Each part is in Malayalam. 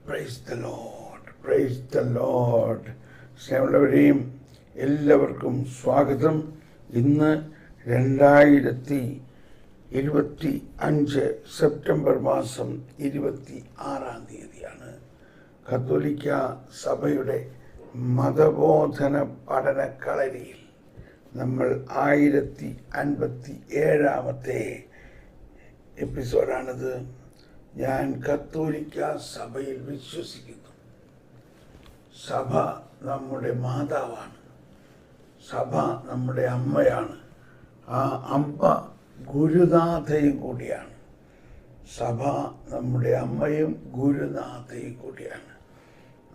Price the Lord, praise the Lord. സ്നേഹമുള്ളവരെയും എല്ലാവർക്കും സ്വാഗതം. ഇന്ന് 2025 സെപ്റ്റംബർ മാസം 26-ാം തീയതിയാണ്. കത്തോലിക്ക സഭയുടെ മതബോധന പഠനക്കളരിയിൽ നമ്മൾ 1057-ാമത്തെ എപ്പിസോഡാണിത്. ഞാൻ കത്തോലിക്ക സഭയിൽ വിശ്വസിക്കുന്നു. സഭ നമ്മുടെ മാതാവാണ്, സഭ നമ്മുടെ അമ്മയാണ്, ആ അമ്മ ഗുരുനാഥയും കൂടിയാണ്. സഭ നമ്മുടെ അമ്മയും ഗുരുനാഥയും കൂടിയാണ്.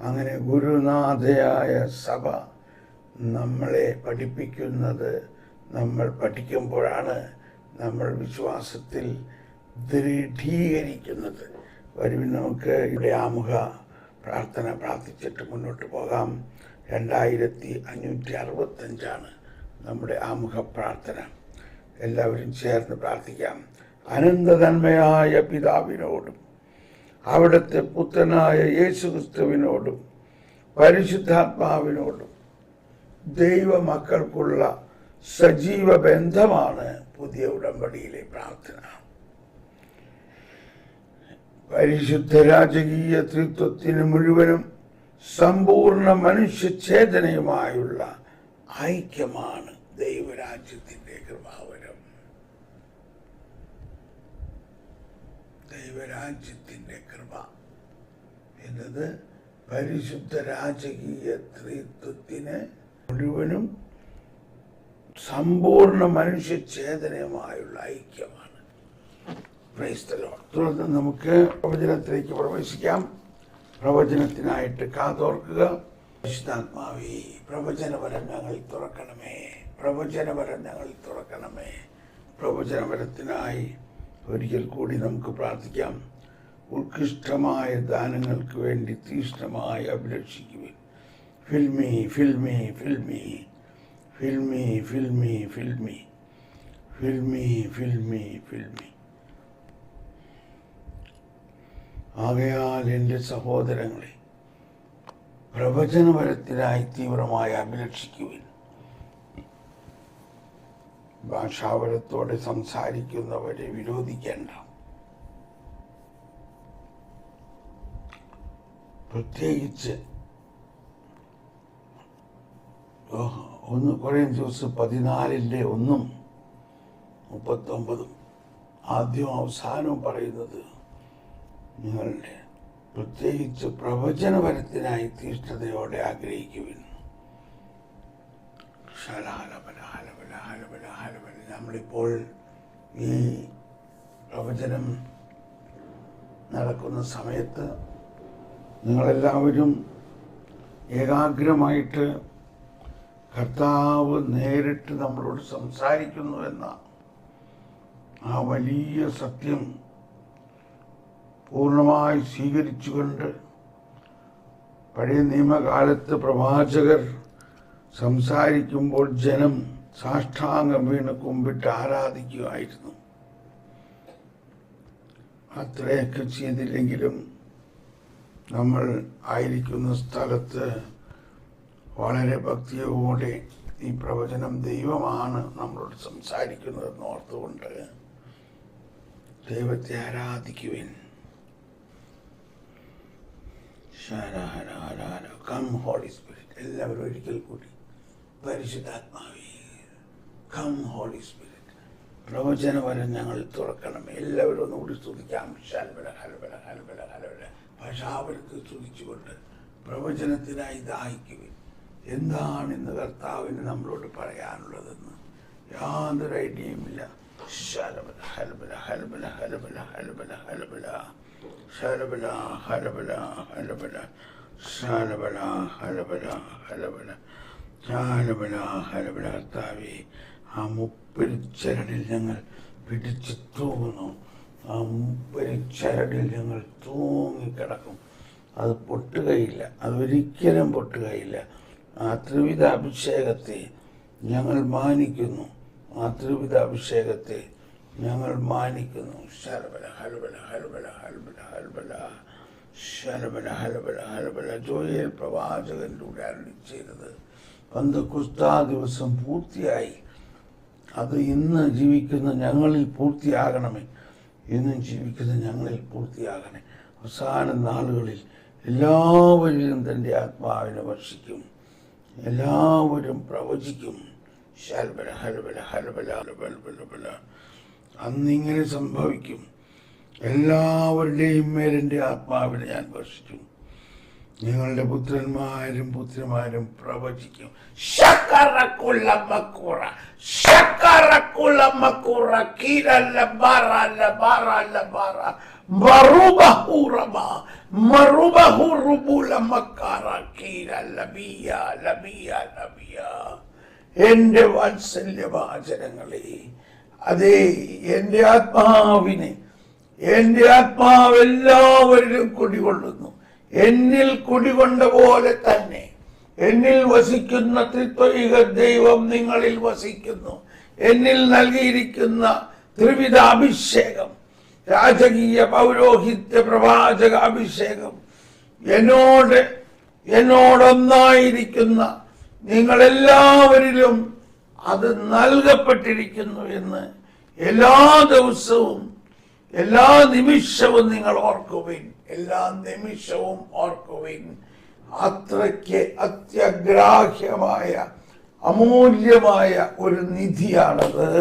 അങ്ങനെ ഗുരുനാഥയായ സഭ നമ്മളെ പഠിപ്പിക്കുന്നത് നമ്മൾ പഠിക്കുമ്പോഴാണ് നമ്മൾ വിശ്വാസത്തിൽ ദൃഢീകരിക്കുന്നത്. വരുവിൻ നമുക്ക് ഇവിടെ ആമുഖ പ്രാർത്ഥന പ്രാർത്ഥിച്ചിട്ട് മുന്നോട്ട് പോകാം. 2565 നമ്മുടെ ആമുഖ പ്രാർത്ഥന. എല്ലാവരും ചേർന്ന് പ്രാർത്ഥിക്കാം. അനന്തതന്മയായ പിതാവിനോടും അവിടുത്തെ പുത്രനായ യേശുക്രിസ്തുവിനോടും പരിശുദ്ധാത്മാവിനോടും ദൈവമക്കൾക്കുള്ള സജീവ ബന്ധമാണ് പുതിയ ഉടമ്പടിയിലെ പ്രാർത്ഥന. പരിശുദ്ധ രാജകീയ ത്രിത്വത്തിന് മുഴുവനും സമ്പൂർണ്ണ മനുഷ്യചേതനയുമായുള്ള ഐക്യമാണ് ദൈവരാജ്യത്തിന്റെ കൃപാവരം. ദൈവരാജ്യത്തിന്റെ കൃപ എന്നത് പരിശുദ്ധ രാജകീയ ത്രിത്വത്തിന് മുഴുവനും സമ്പൂർണ്ണ മനുഷ്യചേതനയുമായുള്ള ഐക്യമാണ്. Praise the Lord. തുടർന്ന് നമുക്ക് പ്രവചനത്തിലേക്ക് പ്രവേശിക്കാം. പ്രവചനത്തിനായിട്ട് കാതോർക്കുക. പരിശുദ്ധാത്മാവേ, പ്രവചനവരം ഞങ്ങളിൽ തുറക്കണമേ, പ്രവചനവരം ഞങ്ങളിൽ തുറക്കണമേ. പ്രവചനവരത്തിനായി ഒരിക്കൽ കൂടി നമുക്ക് പ്രാർത്ഥിക്കാം. ഉത്കൃഷ്ടമായ ദാനങ്ങൾക്ക് വേണ്ടി തീഷ്ണമായി അഭിലഷിക്കുവിൻ. ഫിൽമി ഫിൽമി ഫിൽമി ഫിൽമി ഫിൽമി ഫിൽമി ഫിൽമി ഫിൽമി ഫിൽമി. ആകയാൽ എൻ്റെ സഹോദരങ്ങളെ, പ്രവചനവരത്തിനായി തീവ്രമായി അഭിലഷിക്കുവിൻ. ഭാഷാവരത്തോടെ സംസാരിക്കുന്നവരെ വിരോധിക്കേണ്ട. പ്രത്യേകിച്ച് 1 കൊരിന്ത്യർ 14:1-39 ആദ്യവും അവസാനവും പറയുന്നത് നിങ്ങളുടെ പ്രത്യേകിച്ച് പ്രവചനവരത്തിനായി തീഷ്ണതയോടെ ആഗ്രഹിക്കുവിൻ. നമ്മളിപ്പോൾ ഈ പ്രവചനം നടക്കുന്ന സമയത്ത് നിങ്ങളെല്ലാവരും ഏകാഗ്രമായിട്ട് കർത്താവ് നേരിട്ട് നമ്മളോട് സംസാരിക്കുന്നു എന്ന ആ വലിയ സത്യം പൂർണ്ണമായി സ്വീകരിച്ചുകൊണ്ട് പഴയ നിയമകാലത്ത് പ്രവാചകർ സംസാരിക്കുമ്പോൾ ജനം സാഷ്ടാംഗം വീണ് കുമ്പിട്ട് ആരാധിക്കുമായിരുന്നു. അത്രയൊക്കെ ചെയ്തില്ലെങ്കിലും നമ്മൾ ആയിരിക്കുന്ന സ്ഥലത്ത് വളരെ ഭക്തിയോടെ ഈ പ്രവചനം ദൈവമാണ് നമ്മളോട് സംസാരിക്കുന്നതെന്ന് ഓർത്തുകൊണ്ട് ദൈവത്തെ ആരാധിക്കുവിൻ. Come holy spirit. എല്ലാവരും ഒരിക്കൽ കൂടി പരിശുദ്ധാത്മാവേ, കം ഹോളി സ്പിരിറ്റ്. പ്രവചനവരം ഞങ്ങൾ തുറക്കണമേ. എല്ലാവരും ഒന്നുകൂടി സ്തുതിക്കാം. ഹൽബല ഹൽബല ഹൽബല ഹൽബല. ഭാഷാവരത്ത് സ്തുതിച്ചുകൊണ്ട് പ്രവചനത്തിനായി ദാഹിക്കുവിൻ. എന്താണ് ഇന്ന് കർത്താവിന് നമ്മളോട് പറയാനുള്ളതെന്ന് യാതൊരു ഐഡിയയുമില്ല. ഹൽബല ഹൽബല ഹൽബല ഹൽബല ഹൽബല ഹൽബല ഹലബല ഹലബല ഹലബല ഹലബല ഹലബല ഹലബല ഹലബല ഹലബല. കർത്താവേ, ആ മുപ്പരിച്ചരടിൽ ഞങ്ങൾ പിടിച്ചു തൂങ്ങുന്നു. ആ മുപ്പരിച്ചരടിൽ ഞങ്ങൾ തൂങ്ങിക്കിടക്കും. അത് പൊട്ടുകയില്ല, അതൊരിക്കലും പൊട്ടുകയില്ല. ആ ത്രിവിധ അഭിഷേകത്തെ ഞങ്ങൾ മാനിക്കുന്നു. ആ ത്രിവിധ അഭിഷേകത്തെ ഞങ്ങൾ മാനിക്കുന്നു. ഹൽബല ഹൽബല ഹൽബല ഹൽബല ഹൽബല ശലബല ഹലബല ഹലബല. ജോയേൽ പ്രവാചകനിലൂടെ അരുളി ചെയ്തത് പന്തക്കുസ്താ ദിവസം പൂർത്തിയായി. അത് ഇന്ന് ജീവിക്കുന്ന ഞങ്ങളിൽ പൂർത്തിയാകണമേ. ഇന്നും ജീവിക്കുന്ന ഞങ്ങളിൽ പൂർത്തിയാകണേ. അവസാന നാളുകളിൽ എല്ലാവരിലും തൻ്റെ ആത്മാവിനെ വർഷിക്കും. എല്ലാവരും പ്രവചിക്കും. ശൽബല ഹലബല ഹലബല ഹലബല. അന്നിങ്ങനെ സംഭവിക്കും. എല്ലാവരുടെയും മേലെൻ്റെ ആത്മാവിനെ ഞാൻ വർഷിക്കും. നിങ്ങളുടെ പുത്രന്മാരും പുത്രിമാരും പ്രവചിക്കും. എന്റെ വാത്സല്യവാചനങ്ങളെ, അതേ എന്റെ ആത്മാവിനെ, എന്റെ ആത്മാവ് എല്ലാവരിലും കുടികൊള്ളുന്നു. എന്നിൽ കുടികൊണ്ട പോലെ തന്നെ എന്നിൽ വസിക്കുന്ന ത്രിത്വൈക ദൈവം നിങ്ങളിൽ വസിക്കുന്നു. എന്നിൽ നൽകിയിരിക്കുന്ന ത്രിവിധ അഭിഷേകം, രാജകീയ പൗരോഹിത്യ പ്രവാചക അഭിഷേകം, എന്നോടൊന്നായിരിക്കുന്ന നിങ്ങളെല്ലാവരിലും അത് നൽകപ്പെട്ടിരിക്കുന്നു എന്ന് എല്ലാ ദിവസവും എല്ലാ നിമിഷവും നിങ്ങൾ ഓർക്കുവിൻ. എല്ലാ നിമിഷവും ഓർക്കുവിൻ. അത്രയ്ക്ക് അത്യഗ്രാഹ്യമായ അമൂല്യമായ ഒരു നിധിയാണത്.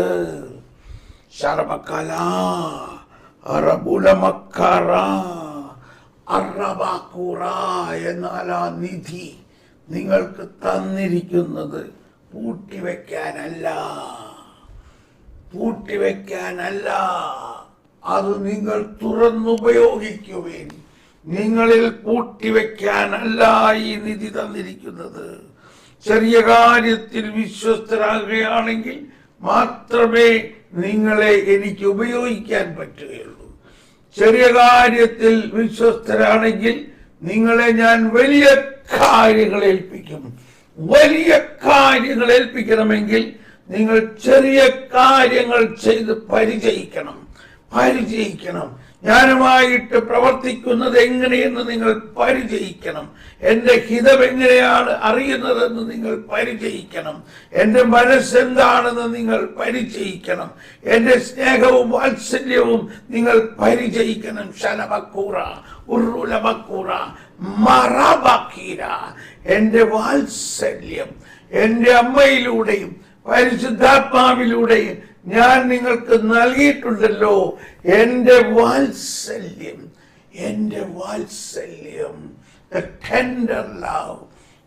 ശർമക്കല അറബുലമക്കറ അറബാക്കുറ എന്നാൽ ആ നിധി നിങ്ങൾക്ക് തന്നിരിക്കുന്നത് പൂട്ടിവെക്കാനല്ല, അത് നിങ്ങൾ തുറന്നുപയോഗിക്കുവിൻ. നിങ്ങളിൽ പൂട്ടിവെക്കാനല്ല ഈ നിധി തന്നിരിക്കുന്നത്. ചെറിയ കാര്യത്തിൽ വിശ്വസ്തരാകുകയാണെങ്കിൽ മാത്രമേ നിങ്ങളെ എനിക്ക് ഉപയോഗിക്കാൻ പറ്റുകയുള്ളൂ. ചെറിയ കാര്യത്തിൽ വിശ്വസ്തരാണെങ്കിൽ നിങ്ങളെ ഞാൻ വലിയ കാര്യങ്ങൾ ഏൽപ്പിക്കും. വലിയ കാര്യങ്ങൾ ഏൽപ്പിക്കണമെങ്കിൽ നിങ്ങൾ ചെറിയ കാര്യങ്ങൾ ചെയ്ത് പരിചയിക്കണം. ഞാനുമായിട്ട് പ്രവർത്തിക്കുന്നത് എങ്ങനെയെന്ന് നിങ്ങൾ പരിചയിക്കണം. എന്റെ ഹിതം എങ്ങനെയാണ് അറിയുന്നതെന്ന് നിങ്ങൾ പരിചയിക്കണം. എന്റെ മനസ്സെന്താണെന്ന് നിങ്ങൾ പരിചയിക്കണം. എന്റെ സ്നേഹവും വാത്സല്യവും നിങ്ങൾ പരിചയിക്കണം. ശലമക്കൂറ ഉറുലമക്കൂറ മറബക്കീര. എന്റെ വാത്സല്യം എന്റെ അമ്മയിലൂടെയും പരിശുദ്ധാത്മാവിലൂടെയും ഞാൻ നിങ്ങൾക്ക് നൽകിയിട്ടുണ്ടല്ലോ. എന്റെ വാത്സല്യം ടെൻഡർ ലവ്,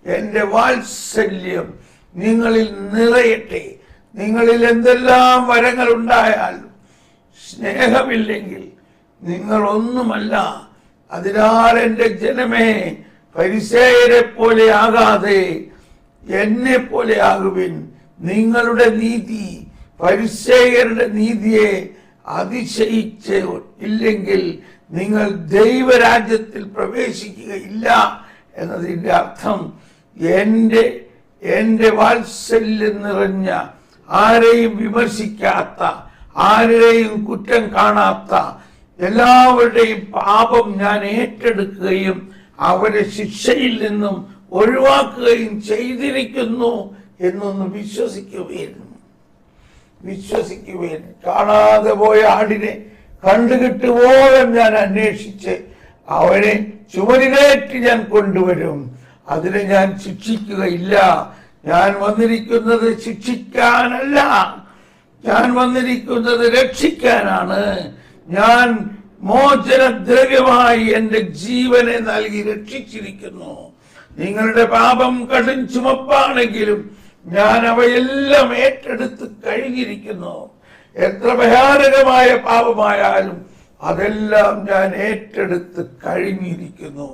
എന്റെ വാത്സല്യം നിങ്ങളിൽ നിറയട്ടെ. നിങ്ങളിൽ എന്തെല്ലാം വരങ്ങൾ ഉണ്ടായാലും സ്നേഹമില്ലെങ്കിൽ നിങ്ങൾ ഒന്നുമല്ല. അതിനാൽ എന്റെ ജനമേ, ഫരിസേയരെ പോലെ ആകാതെ എന്നെ പോലെ ആകുവിൻ. നിങ്ങളുടെ നീതി ഫരിസേയരുടെ നീതിയെ അതിശയിച്ച് ഇല്ലെങ്കിൽ നിങ്ങൾ ദൈവരാജ്യത്തിൽ പ്രവേശിക്കുകയില്ല എന്നതിൻ്റെ അർത്ഥം എന്റെ വാത്സല്യം നിറഞ്ഞ, ആരെയും വിമർശിക്കാത്ത, ആരെയും കുറ്റം കാണാത്ത എല്ലാവരുടെയും പാപം ഞാൻ ഏറ്റെടുക്കുകയും അവരെ ശിക്ഷയിൽ നിന്നും ഒഴിവാക്കുകയും ചെയ്തിരിക്കുന്നു എന്നൊന്ന് വിശ്വസിക്കുവേൻ. കാണാതെ പോയ ആടിനെ കണ്ടുകിട്ടുവോളം ഞാൻ അന്വേഷിച്ച് അവനെ ചുമലിലേറ്റ് ഞാൻ കൊണ്ടുവരും. അതിനെ ഞാൻ ശിക്ഷിക്കുകയില്ല. ഞാൻ വന്നിരിക്കുന്നത് ശിക്ഷിക്കാനല്ല, ഞാൻ വന്നിരിക്കുന്നത് രക്ഷിക്കാനാണ്. ഞാൻ മോചനദ്രവ്യമായി എന്റെ ജീവനെ നൽകി രക്ഷിച്ചിരിക്കുന്നു. നിങ്ങളുടെ പാപം കടും ചുമപ്പാണെങ്കിലും ഞാൻ അവയെല്ലാം ഏറ്റെടുത്ത് കഴിഞ്ഞിരിക്കുന്നു. എത്ര ഭയാനകമായ പാപമായാലും അതെല്ലാം ഞാൻ ഏറ്റെടുത്ത് കഴിഞ്ഞിരിക്കുന്നു.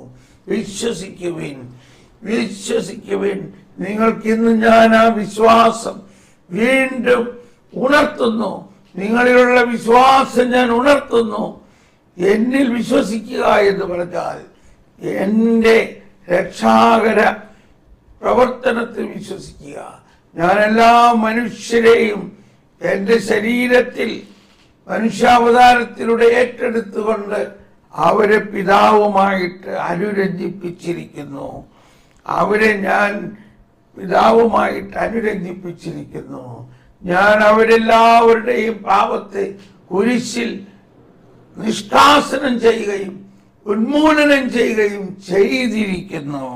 വിശ്വസിക്കുവിൻ. നിങ്ങൾക്കിന്ന് ഞാൻ ആ വിശ്വാസം വീണ്ടും ഉണർത്തുന്നു. നിങ്ങളിലുള്ള വിശ്വാസം ഞാൻ ഉണർത്തുന്നു. എന്നിൽ വിശ്വസിക്കുക എന്ന് പറഞ്ഞാൽ എന്റെ രക്ഷാകര പ്രവർത്തനത്തിൽ വിശ്വസിക്കുക. ഞാൻ എല്ലാ മനുഷ്യരെയും എന്റെ ശരീരത്തിൽ മനുഷ്യാവതാരത്തിലൂടെ ഏറ്റെടുത്തുകൊണ്ട് അവരെ പിതാവുമായിട്ട് അനുരഞ്ജിപ്പിച്ചിരിക്കുന്നു. അവരെ ഞാൻ പിതാവുമായിട്ട് അനുരഞ്ജിപ്പിച്ചിരിക്കുന്നു. ഞാൻ അവരെല്ലാവരുടെയും പാപത്തെ കുരിശിൽ നിഷ്കാസനം ചെയ്യുകയും ഉന്മൂലനം ചെയ്യുകയും ചെയ്തിരിക്കുന്നു.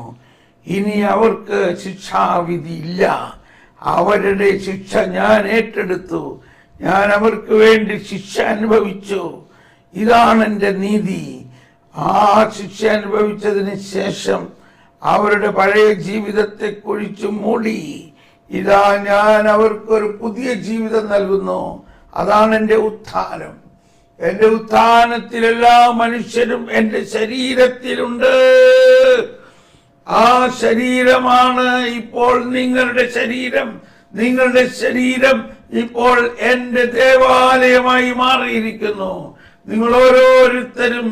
ഇനി അവർക്ക് ശിക്ഷാവിധി ഇല്ല. അവരുടെ ശിക്ഷ ഞാൻ ഏറ്റെടുത്തു. ഞാൻ അവർക്ക് വേണ്ടി ശിക്ഷ അനുഭവിച്ചു. ഇതാണ് എൻ്റെ നീതി. ആ ശിക്ഷ അനുഭവിച്ചതിന് ശേഷം അവരുടെ പഴയ ജീവിതത്തെ കുഴിച്ചു മൂടി. ഇതാ ഞാൻ അവർക്കൊരു പുതിയ ജീവിതം നൽകുന്നു. അതാണ് എൻ്റെ ഉത്ഥാനം. എൻ്റെ ഉത്ഥാനത്തിൽ എല്ലാ മനുഷ്യരും എൻ്റെ ശരീരത്തിലുണ്ട്. ആ ശരീരമാണ് ഇപ്പോൾ നിങ്ങളുടെ ശരീരം. നിങ്ങളുടെ ശരീരം ഇപ്പോൾ എൻ്റെ ദേവാലയമായി മാറിയിരിക്കുന്നു. നിങ്ങൾ ഓരോരുത്തരും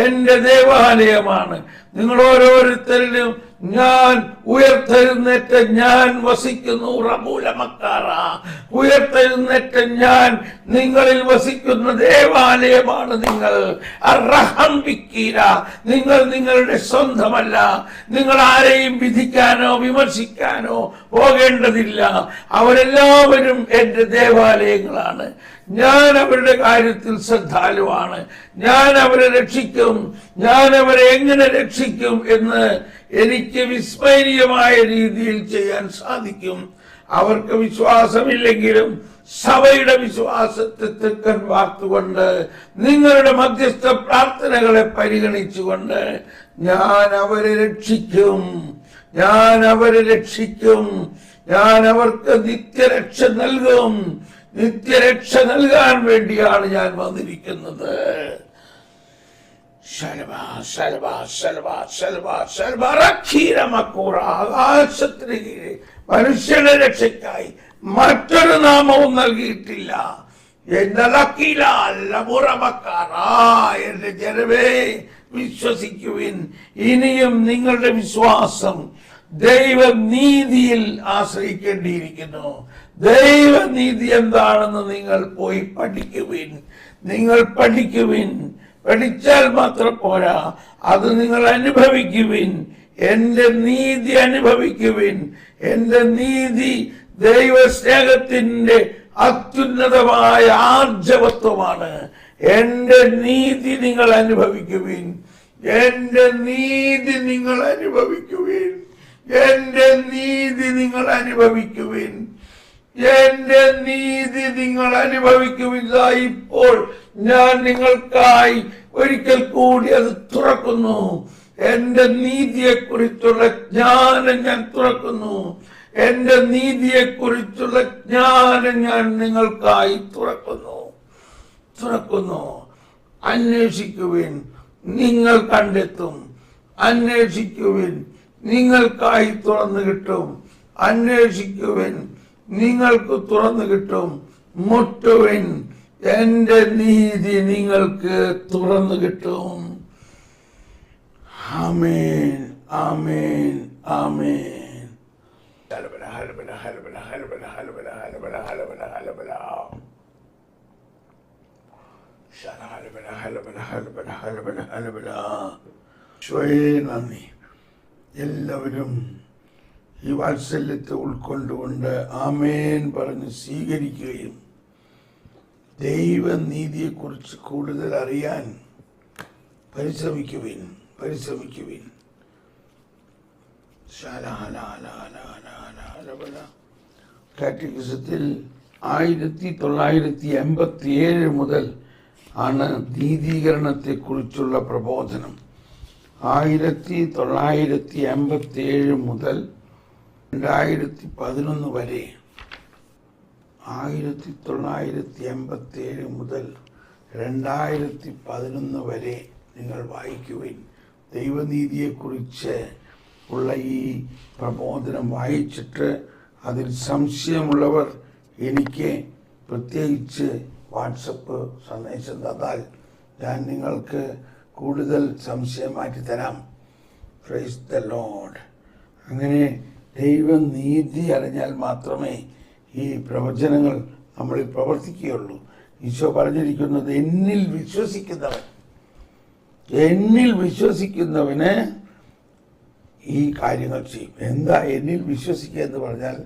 എൻ്റെ ദേവാലയമാണ്. നിങ്ങൾ ഓരോരുത്തരിലും ഞാൻ ഉയർത്തെഴുന്നേറ്റ ഞാൻ വസിക്കുന്നു. റബൂലമക്കാറ, ഉയർത്തെഴുന്നേറ്റ ഞാൻ നിങ്ങളിൽ വസിക്കുന്ന ദേവാലയമാണ്. നിങ്ങൾ അർഹംബിക്കീര, നിങ്ങൾ നിങ്ങളുടെ സ്വന്തമല്ല. നിങ്ങൾ ആരെയും വിധിക്കാനോ വിമർശിക്കാനോ പോകേണ്ടതില്ല. അവരെല്ലാവരും എൻ്റെ ദേവാലയങ്ങളാണ്. ഞാൻ അവരുടെ കാര്യത്തിൽ ശ്രദ്ധാലുവാണ്. ഞാൻ അവരെ രക്ഷിക്കും. ഞാൻ അവരെ എങ്ങനെ രക്ഷിക്കും എന്ന് എനിക്ക് വിസ്മരണീയമായ രീതിയിൽ ചെയ്യാൻ സാധിക്കും. അവർക്ക് വിശ്വാസമില്ലെങ്കിലും സഭയുടെ വിശ്വാസത്തെ തെക്കൻ വാർത്തുകൊണ്ട് നിങ്ങളുടെ മധ്യസ്ഥ പ്രാർത്ഥനകളെ പരിഗണിച്ചുകൊണ്ട് ഞാൻ അവരെ രക്ഷിക്കും. ഞാൻ അവരെ രക്ഷിക്കും. ഞാൻ അവർക്ക് നിത്യരക്ഷ നൽകും. നിത്യരക്ഷ നൽകാൻ വേണ്ടിയാണ് ഞാൻ വന്നിരിക്കുന്നത്. ആകാശത്തിന് കീഴിൽ മനുഷ്യന്റെ രക്ഷയ്ക്കായി മറ്റൊരു നാമവും നൽകിയിട്ടില്ല. എന്റെ ജനമേ, വിശ്വസിക്കുവിൻ. ഇനിയും നിങ്ങളുടെ വിശ്വാസം ദൈവനീതിയിൽ ആശ്രയിക്കേണ്ടിയിരിക്കുന്നു. ദൈവനീതി എന്താണെന്ന് നിങ്ങൾ പോയി പഠിക്കുവിൻ. നിങ്ങൾ പഠിക്കുവിൻ. പഠിച്ചാൽ മാത്രം പോരാ, അത് നിങ്ങൾ അനുഭവിക്കുവിൻ. എന്റെ നീതി അനുഭവിക്കുവിൻ. എന്റെ നീതി ദൈവസ്നേഹത്തിന്റെ അത്യുന്നതമായ ആർജവത്വമാണ്. എന്റെ നീതി നിങ്ങൾ അനുഭവിക്കുവിൻ. എന്റെ നീതി നിങ്ങൾ അനുഭവിക്കുവിൻ. എന്റെ നീതി നിങ്ങൾ അനുഭവിക്കുവിൻ. എന്റെ നീതി നിങ്ങൾ അനുഭവിക്കുവിൻ. ഇപ്പോൾ ഞാൻ നിങ്ങൾക്കായി ഒരിക്കൽ കൂടി അത് തുറക്കുന്നു. എന്റെ നീതിയെ കുറിച്ചുള്ള ജ്ഞാനം ഞാൻ തുറക്കുന്നു. എന്റെ നീതിയെ കുറിച്ചുള്ള ജ്ഞാനം ഞാൻ നിങ്ങൾക്കായി തുറക്കുന്നു. അന്വേഷിക്കുവിൻ, നിങ്ങൾ കണ്ടെത്തും. അന്വേഷിക്കുവിൻ, നിങ്ങൾക്കായി തുറന്നു കിട്ടും. അന്വേഷിക്കുവിൻ, നിങ്ങൾക്ക് തുറന്നു കിട്ടും. മുട്ടുവിൻ, എന്റെ നീതി നിങ്ങൾക്ക് തുറന്നു കിട്ടും. ആമേൻ, ആമേൻ, ആമേൻ. നന്ദി. എല്ലാവരും ഈ വാത്സല്യത്തെ ഉൾക്കൊണ്ടുകൊണ്ട് ആമേൻ പറഞ്ഞ് സ്വീകരിക്കുകയും ദൈവനീതിയെക്കുറിച്ച് കൂടുതൽ അറിയാൻ പരിശ്രമിക്കുവിൻ. കാറ്റഗിസത്തിൽ 1987 മുതൽ ആണ് നീതീകരണത്തെക്കുറിച്ചുള്ള പ്രബോധനം. 1987 മുതൽ 2011 വരെ 1987 മുതൽ 2011 വരെ നിങ്ങൾ വായിക്കുവിൻ. ദൈവനീതിയെക്കുറിച്ച് ഉള്ള ഈ പ്രബോധനം വായിച്ചിട്ട് അതിൽ സംശയമുള്ളവർ എനിക്ക് പ്രത്യേകിച്ച് വാട്സപ്പ് സന്ദേശം തന്നാൽ ഞാൻ നിങ്ങൾക്ക് കൂടുതൽ സംശയം മാറ്റി തരാം. Price the Lord. അങ്ങനെ ദൈവനീതി അറിഞ്ഞാൽ മാത്രമേ ഈ പ്രവചനങ്ങൾ നമ്മളിൽ പ്രവർത്തിക്കുകയുള്ളൂ. ഈശോ പറഞ്ഞിരിക്കുന്നത്, എന്നിൽ വിശ്വസിക്കുന്നവൻ എന്നിൽ വിശ്വസിക്കുന്നവന് ഈ കാര്യങ്ങൾ ചെയ്യും. എന്താ എന്നിൽ വിശ്വസിക്കുക എന്ന് പറഞ്ഞാൽ,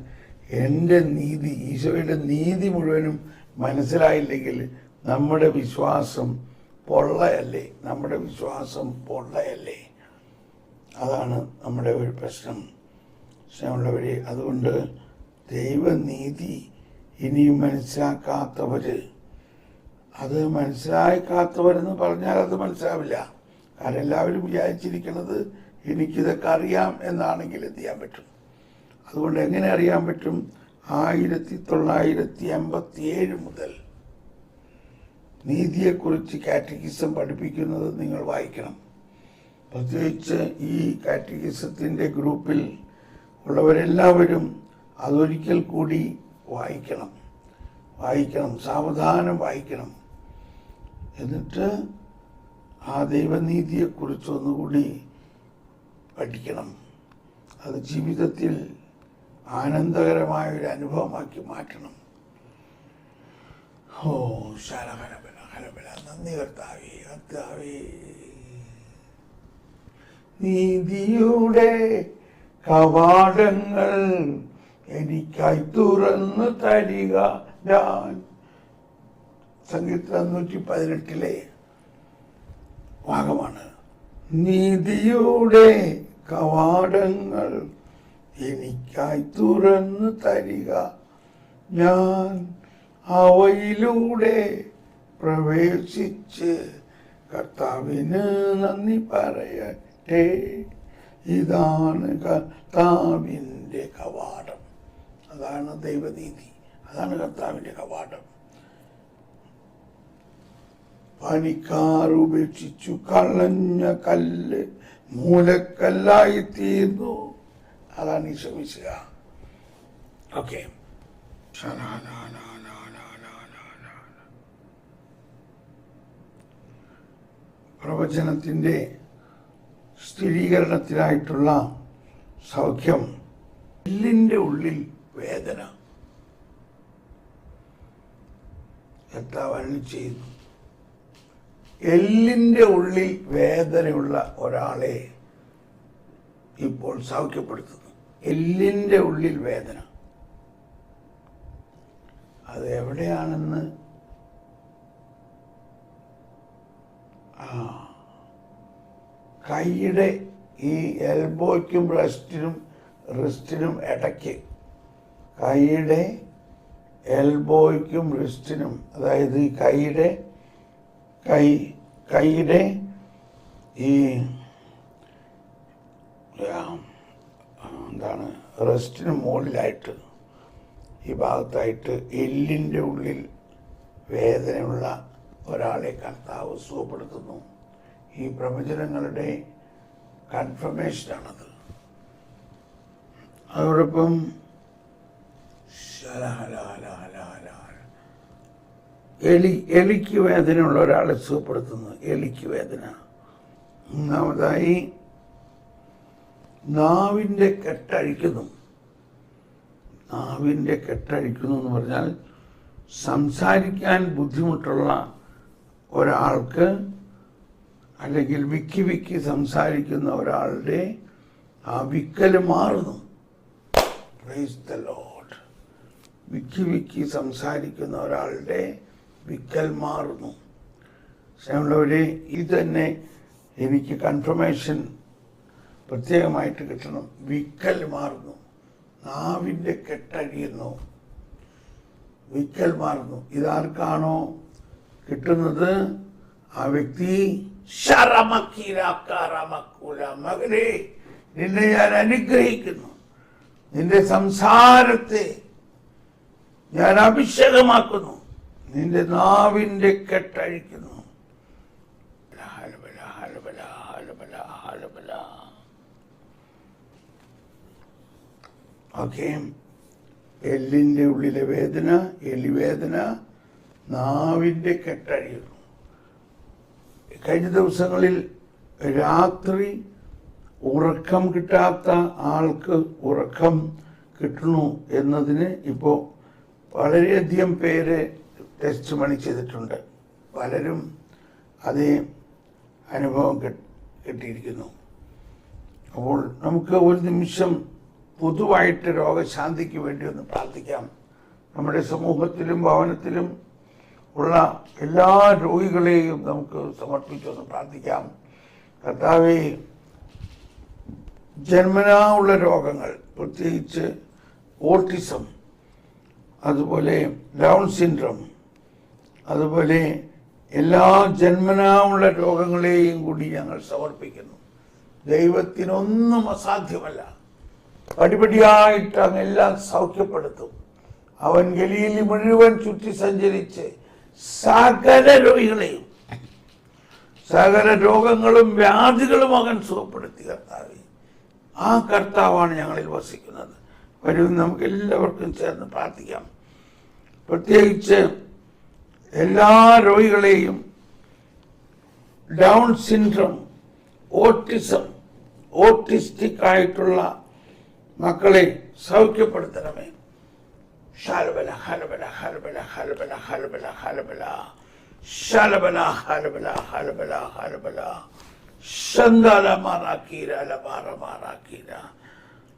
എൻ്റെ നീതി, ഈശോയുടെ നീതി മുഴുവനും മനസ്സിലായില്ലെങ്കിൽ നമ്മുടെ വിശ്വാസം പൊള്ളയല്ലേ, നമ്മുടെ വിശ്വാസം പൊള്ളയല്ലേ. അതാണ് നമ്മുടെ ഒരു പ്രശ്നം. സ്നേഹമുള്ളവരെ, അതുകൊണ്ട് ദൈവനീതി ഇനിയും മനസ്സിലാക്കാത്തവർ, അത് മനസ്സിലാക്കാത്തവരെന്ന് പറഞ്ഞാൽ അത് മനസ്സിലാവില്ല. കാരണം എല്ലാവരും വിചാരിച്ചിരിക്കുന്നത് എനിക്കിതൊക്കെ അറിയാം എന്നാണെങ്കിൽ എന്ത് ചെയ്യാൻ പറ്റും. അതുകൊണ്ട് എങ്ങനെ അറിയാൻ പറ്റും? 1987 മുതൽ നീതിയെക്കുറിച്ച് കാറ്റഗിസം പഠിപ്പിക്കുന്നത് നിങ്ങൾ വായിക്കണം. പ്രത്യേകിച്ച് ഈ കാറ്റഗിസത്തിൻ്റെ ഗ്രൂപ്പിൽ ഉള്ളവരെല്ലാവരും അതൊരിക്കൽ കൂടി വായിക്കണം, സാവധാനം വായിക്കണം. എന്നിട്ട് ആ ദൈവനീതിയെക്കുറിച്ചൊന്നുകൂടി പഠിക്കണം. അത് ജീവിതത്തിൽ ആനന്ദകരമായൊരു അനുഭവമാക്കി മാറ്റണം. ഓ ശരഹരബല ഹരബല, നന്ദി കർത്താവേ, കർത്താവേ. നീതിയുടെ കവാടങ്ങൾ എനിക്കായി തുറന്നു തരിക ഞാൻ. സങ്കീർത്തനം 118 ഭാഗമാണ്. നീതിയുടെ കവാടങ്ങൾ എനിക്കായി തുറന്നു തരിക ഞാൻ, അവയിലൂടെ പ്രവേശിച്ച് കർത്താവിന് നന്ദി പറയട്ടെ. ഇതാണ് കർത്താവിൻ്റെ കവാടം. അതാണ് ദൈവനീതി, അതാണ് കർത്താവിൻ്റെ കവാടം. പണിക്കാർ ഉപേക്ഷിച്ചു കളഞ്ഞ കല്ല് മൂലക്കല്ലായി തീർന്നു. അതാണ് ഈശോ മിശിഹ. ഓക്കെ, പ്രവചനത്തിൻ്റെ സ്ഥിരീകരണത്തിനായിട്ടുള്ള സൗഖ്യം. എല്ലിൻ്റെ ഉള്ളിൽ വേദന കർത്താവ് ചെയ്യുന്നു. എല്ലിൻ്റെ ഉള്ളിൽ വേദനയുള്ള ഒരാളെ ഇപ്പോൾ സൗഖ്യപ്പെടുത്തുന്നു. എല്ലിൻ്റെ ഉള്ളിൽ വേദന, അത് എവിടെയാണെന്ന് കൈയുടെ ഈ എൽബോയ്ക്കും റിസ്റ്റിനും ഇടയ്ക്ക്, കൈയുടെ എൽബോയ്ക്കും റിസ്റ്റിനും, അതായത് ഈ കൈയുടെ ഈ എന്താണ് റെസ്റ്റിന് മുകളിലായിട്ട് ഈ ഭാഗത്തായിട്ട് എല്ലിൻ്റെ ഉള്ളിൽ വേദനയുള്ള ഒരാളെ കർത്താവ് സുഖപ്പെടുത്തുന്നു. ഈ പ്രവചനങ്ങളുടെ കൺഫർമേഷനാണത്. അതോടൊപ്പം എലിക്ക് വേദനയുള്ള ഒരാളെ സുഖപ്പെടുത്തുന്നു. എലിക്ക് വേദന. മൂന്നാമതായി നാവിൻ്റെ കെട്ടഴിക്കുന്നു. നാവിൻ്റെ കെട്ടഴിക്കുന്നു എന്ന് പറഞ്ഞാൽ സംസാരിക്കാൻ ബുദ്ധിമുട്ടുള്ള ഒരാൾക്ക്, അല്ലെങ്കിൽ വിക്കി സംസാരിക്കുന്ന ഒരാളുടെ ആ വിക്കൽ മാറുന്നു. Price the Lord. വിക്കി സംസാരിക്കുന്ന ഒരാളുടെ വിക്കൽ മാറുന്നു. സ്നേഹമുള്ളവരെ, ഇത് തന്നെ എനിക്ക് കൺഫർമേഷൻ പ്രത്യേകമായിട്ട് കിട്ടണം. വിക്കൽ മാറുന്നു, നാവിൻ്റെ കെട്ടഴിയുന്നു, വിക്കൽ മാറുന്നു. ഇതാർക്കാണോ കിട്ടുന്നത് ആ വ്യക്തി മകനെ, നിന്നെ ഞാൻ അനുഗ്രഹിക്കുന്നു, നിന്റെ സംസാരത്തെ ഞാൻ അഭിഷേകമാക്കുന്നു, നിന്റെ നാവിൻ്റെ കെട്ടഴിക്കുന്നു. ഓക്കെ, എല്ലിൻ്റെ ഉള്ളിലെ വേദന, എലിവേദന, നാവിൻ്റെ കെട്ടഴിയുന്നു. കഴിഞ്ഞ ദിവസങ്ങളിൽ രാത്രി ഉറക്കം കിട്ടാത്ത ആൾക്ക് ഉറക്കം കിട്ടുന്നു എന്നതിന് ഇപ്പോൾ വളരെയധികം പേര് ടെസ്റ്റ് മണി ചെയ്തിട്ടുണ്ട്. പലരും അതേ അനുഭവം കിട്ടിയിരിക്കുന്നു. അപ്പോൾ നമുക്ക് ഒരു നിമിഷം പൊതുവായിട്ട് രോഗശാന്തിക്ക് വേണ്ടി ഒന്ന് പ്രാർത്ഥിക്കാം. നമ്മുടെ സമൂഹത്തിലും ഭവനത്തിലും ഉള്ള എല്ലാ രോഗികളെയും നമുക്ക് സമർപ്പിച്ചൊന്ന് പ്രാർത്ഥിക്കാം. കർത്താവേ, ജന്മനാ ഉള്ള രോഗങ്ങൾ, പ്രത്യേകിച്ച് ഓട്ടിസം, അതുപോലെ ഡൗൺ സിൻഡ്രോം, അതുപോലെ എല്ലാ ജന്മനാ ഉള്ള രോഗങ്ങളെയും കൂടി ഞങ്ങൾ സമർപ്പിക്കുന്നു. ദൈവത്തിനൊന്നും അസാധ്യമല്ല. പടിപടിയായിട്ട് അങ്ങെല്ലാം സൗഖ്യപ്പെടുത്തും. അവൻ ഗലീലി മുഴുവൻ ചുറ്റി സഞ്ചരിച്ച് സകല രോഗികളെയും, സകല രോഗങ്ങളും വ്യാധികളും അവൻ സുഖപ്പെടുത്തി. കർത്താവേ, ആ കർത്താവാണ് ഞങ്ങളിൽ വസിക്കുന്നത്. വരും, നമുക്ക് എല്ലാവർക്കും ചേർന്ന് പ്രാർത്ഥിക്കാം. പ്രത്യേകിച്ച് എല്ലാ രോഗികളെയും, ഡൗൺ സിൻഡ്രോം, ഓട്ടിസം, ഓട്ടിസ്റ്റിക് ആയിട്ടുള്ള മക്കളെ സൗഖ്യപ്പെടുത്തണമേ. ശാലബല ഹലബല ഹലബല ഹലബല ഹലബല ഹലബല ശാലബല ഹലബല ഹലബല ഹലബല ശന്ദാല മാറാക്കീര ലബാറ മാറാക്കീര